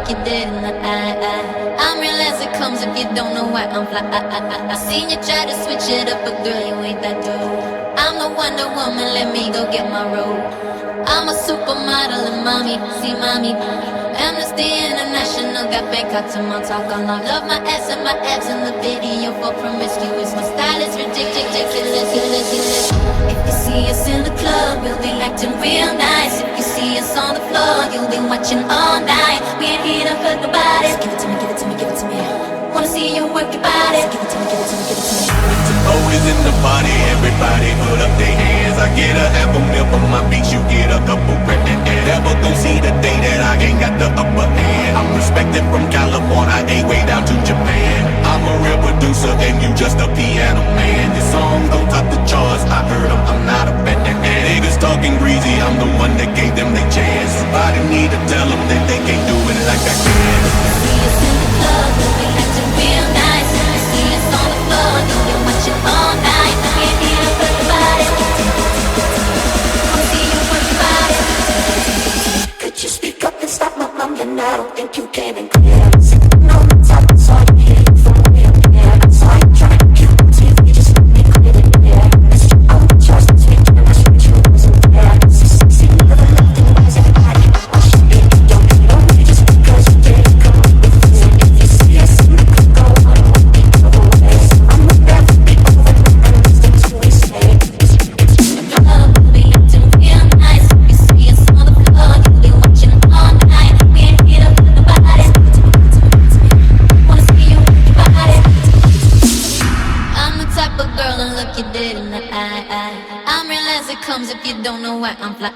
look you dead in the eye. I'm real as it comes if you don't know why I'm fly. I seen you try to switch it up, but girl, you ain't that dude. I'm the Wonder Woman, let me go get my robe. I'm a supermodel and mommy, see mommy. Amnesty International got Bangkok to my talk on love. Love my ass and my abs in the video for promiscuous. My style is ridiculous. If you see us in the club, we'll be acting real nice. If you see us on the floor, you'll be watching all night. We ain't here to hurt nobody. Just give it to me, give it to me, give it to me. Wanna see you work your body. Just give it to me, give it to me, give it to me. Always in the party, everybody put up their hands. I get a half a mil for my beats, you get a couple grand. Never gon' see the day that I ain't got the upper hand. I'm respected from California, ain't way down to Japan. I'm a real producer and you just a piano man. This song don't top the charts, I heard them, I'm not a fan. Niggas talking greasy, I'm the one that gave them their chance. Somebody need to tell them that they can't do it like I can. See us in the club, we'll be acting real nice. You see us on the floor, you'll be watching all night. We ain't here to hurt nobody. Wanna see you work your body. Could you speak up and stop my mumbling? I don't think you can and clear. Sitting on the top, so I can hear you from way up there. So I ain't trying to keep my teeth, you just let me clear it, yeah. Miss you on the charts, it's making a mess with you, wasn't there. So sexy, never left and wise everybody. Watch you, baby, don't be lonely just because you didn't come up with it. If you see us in the club, go on, won't be no way. I'ma never be over the earnest until we say it's The club will be acting real nice. You see us on the floor, you'll be watching all night. We ain't here to hurt nobody. Wanna see you work your body. I'm the type of girl to look you dead in the eye. I'm real as it comes if you don't know why I'm fly.